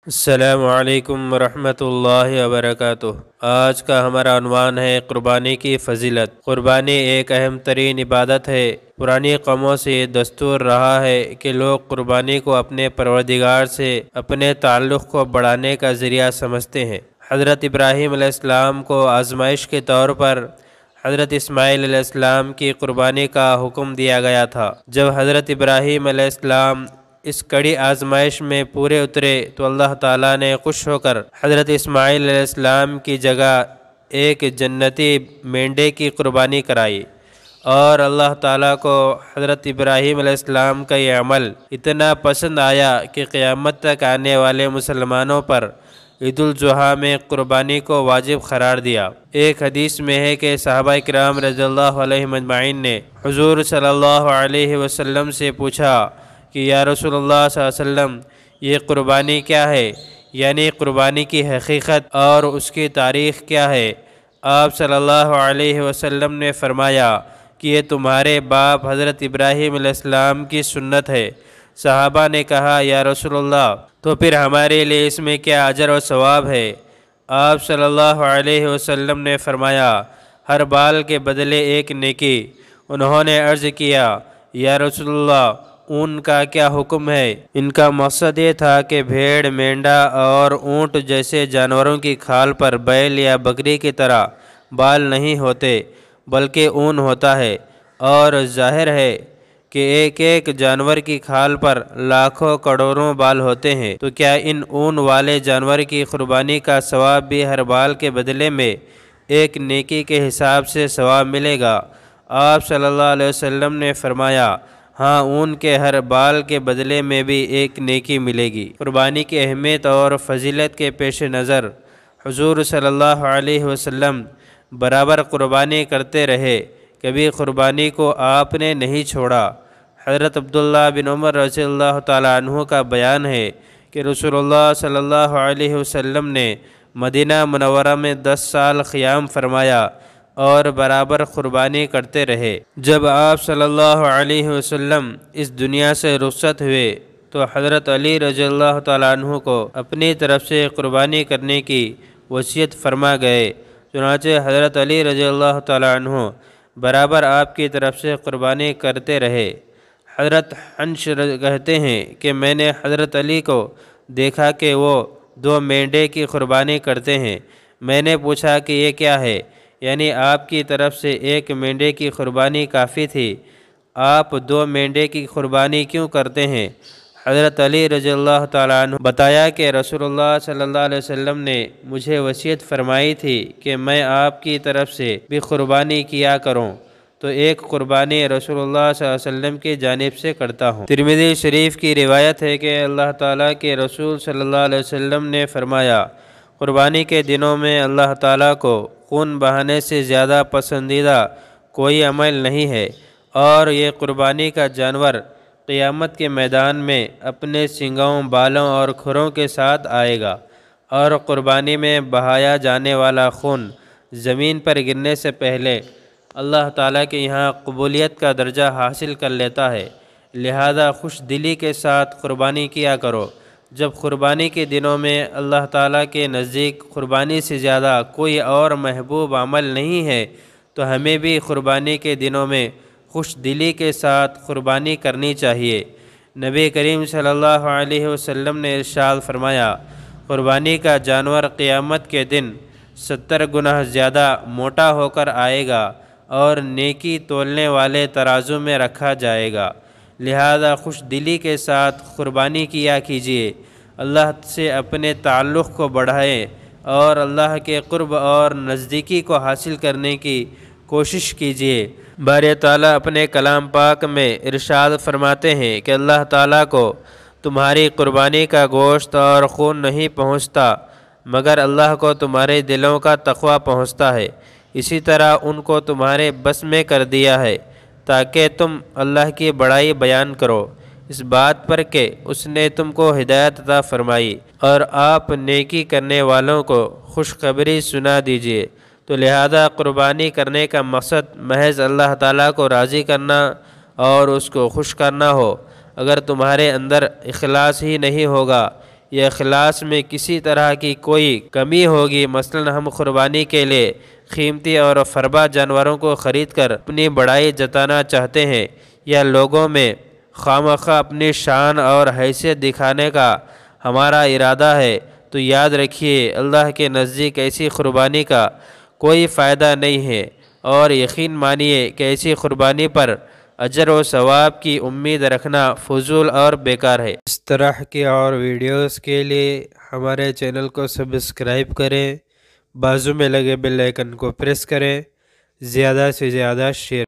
السلام علیکم ورحمۃ اللہ وبرکاتہ۔ آج کا ہمارا عنوان ہے قربانی کی فضیلت۔ قربانی ایک اہم ترین عبادت ہے۔ پرانی قوموں سے یہ دستور رہا ہے کہ لوگ قربانی کو اپنے پروردگار سے اپنے تعلق کو بڑھانے کا ذریعہ سمجھتے ہیں۔ حضرت ابراہیم علیہ السلام کو آزمائش کے طور پر حضرت اسماعیل علیہ السلام کی قربانی کا حکم دیا گیا تھا۔ جب حضرت ابراہیم علیہ السلام اس کڑی آزمائش میں پورے اترے تو اللہ تعالیٰ نے خوش ہو کر حضرت اسماعیل علیہ السلام کی جگہ ایک جنتی مینڈے کی قربانی کرائی، اور اللہ تعالیٰ کو حضرت ابراہیم علیہ السلام کا یہ عمل اتنا پسند آیا کہ قیامت تک آنے والے مسلمانوں پر عید الاضحیٰ میں قربانی کو واجب قرار دیا۔ ایک حدیث میں ہے کہ صحابہ کرام رضی اللہ علیہم اجمعین نے حضور صلی اللہ علیہ وسلم سے پوچھا کہ یا رسول اللہ صلی اللہ علیہ وسلم، یہ قربانی کیا ہے؟ یعنی قربانی کی حقیقت اور اس کی تاریخ کیا ہے؟ آپ صلی اللہ علیہ وسلم نے فرمایا کہ یہ تمہارے باپ حضرت ابراہیم علیہ السلام کی سنت ہے۔ صحابہ نے کہا یا رسول اللہ، تو پھر ہمارے لیے اس میں کیا اجر و ثواب ہے؟ آپ صلی اللہ علیہ وسلم نے فرمایا، ہر بال کے بدلے ایک نیکی۔ انہوں نے عرض کیا یا رسول اللہ، اون کا کیا حکم ہے؟ ان کا مقصد یہ تھا کہ بھیڑ، مینڈا اور اونٹ جیسے جانوروں کی کھال پر بیل یا بکری کی طرح بال نہیں ہوتے بلکہ اون ہوتا ہے، اور ظاہر ہے کہ ایک ایک جانور کی کھال پر لاکھوں کروڑوں بال ہوتے ہیں، تو کیا ان اون والے جانور کی قربانی کا ثواب بھی ہر بال کے بدلے میں ایک نیکی کے حساب سے ثواب ملے گا؟ آپ صلی اللہ علیہ وسلم نے فرمایا، ہاں، اون کے ہر بال کے بدلے میں بھی ایک نیکی ملے گی۔ قربانی کی اہمیت اور فضیلت کے پیش نظر حضور صلی اللہ علیہ وسلم برابر قربانی کرتے رہے، کبھی قربانی کو آپ نے نہیں چھوڑا۔ حضرت عبداللہ بن عمر رضی اللہ تعالیٰ عنہ کا بیان ہے کہ رسول اللہ صلی اللہ علیہ وسلم نے مدینہ منورہ میں 10 سال قیام فرمایا اور برابر قربانی کرتے رہے۔ جب آپ صلی اللہ علیہ وسلم اس دنیا سے رخصت ہوئے تو حضرت علی رضی اللہ تعالیٰ عنہ کو اپنی طرف سے قربانی کرنے کی وصیت فرما گئے۔ چنانچہ حضرت علی رضی اللہ تعالیٰ عنہ برابر آپ کی طرف سے قربانی کرتے رہے۔ حضرت حنش کہتے ہیں کہ میں نے حضرت علی کو دیکھا کہ وہ 2 مینڈے کی قربانی کرتے ہیں۔ میں نے پوچھا کہ یہ کیا ہے؟ یعنی آپ کی طرف سے ایک مینڈے کی قربانی کافی تھی، آپ 2 مینڈے کی قربانی کیوں کرتے ہیں؟ حضرت علی رضی اللہ تعالیٰ عنہ بتایا کہ رسول اللہ صلی اللہ علیہ وسلم نے مجھے وصیت فرمائی تھی کہ میں آپ کی طرف سے بھی قربانی کیا کروں، تو ایک قربانی رسول اللہ صلی اللہ علیہ وسلم کی جانب سے کرتا ہوں۔ ترمذی شریف کی روایت ہے کہ اللہ تعالیٰ کے رسول صلی اللہ علیہ وسلم نے فرمایا، قربانی کے دنوں میں اللہ تعالیٰ کو خون بہانے سے زیادہ پسندیدہ کوئی عمل نہیں ہے، اور یہ قربانی کا جانور قیامت کے میدان میں اپنے سنگوں، بالوں اور کھروں کے ساتھ آئے گا، اور قربانی میں بہایا جانے والا خون زمین پر گرنے سے پہلے اللہ تعالیٰ کے یہاں قبولیت کا درجہ حاصل کر لیتا ہے۔ لہذا خوش دلی کے ساتھ قربانی کیا کرو۔ جب قربانی کے دنوں میں اللہ تعالیٰ کے نزدیک قربانی سے زیادہ کوئی اور محبوب عمل نہیں ہے، تو ہمیں بھی قربانی کے دنوں میں خوش دلی کے ساتھ قربانی کرنی چاہیے۔ نبی کریم صلی اللہ علیہ وسلم نے ارشاد فرمایا، قربانی کا جانور قیامت کے دن 70 گنا زیادہ موٹا ہو کر آئے گا اور نیکی تولنے والے ترازو میں رکھا جائے گا۔ لہذا خوش دلی کے ساتھ قربانی کیا کیجیے، اللہ سے اپنے تعلق کو بڑھائیں اور اللہ کے قرب اور نزدیکی کو حاصل کرنے کی کوشش کیجیے۔ باری تعالیٰ اپنے کلام پاک میں ارشاد فرماتے ہیں کہ اللہ تعالیٰ کو تمہاری قربانی کا گوشت اور خون نہیں پہنچتا، مگر اللہ کو تمہارے دلوں کا تقوی پہنچتا ہے۔ اسی طرح ان کو تمہارے بس میں کر دیا ہے تاکہ تم اللہ کی بڑائی بیان کرو، اس بات پر کہ اس نے تم کو ہدایت عطا فرمائی، اور آپ نیکی کرنے والوں کو خوشخبری سنا دیجیے۔ تو لہذا قربانی کرنے کا مقصد محض اللہ تعالیٰ کو راضی کرنا اور اس کو خوش کرنا ہو۔ اگر تمہارے اندر اخلاص ہی نہیں ہوگا، یا اخلاص میں کسی طرح کی کوئی کمی ہوگی، مثلا ہم قربانی کے لیے قیمتی اور فربا جانوروں کو خرید کر اپنی بڑائی جتانا چاہتے ہیں یا لوگوں میں خواہ اپنی شان اور حیثیت دکھانے کا ہمارا ارادہ ہے، تو یاد رکھیے اللہ کے نزدیک ایسی قربانی کا کوئی فائدہ نہیں ہے، اور یقین مانیے کہ ایسی قربانی پر اجر و ثواب کی امید رکھنا فضول اور بیکار ہے۔ اس طرح کی اور ویڈیوز کے لیے ہمارے چینل کو سبسکرائب کریں، بازو میں لگے بیل آئیکن کو پریس کریں، زیادہ سے زیادہ شیئر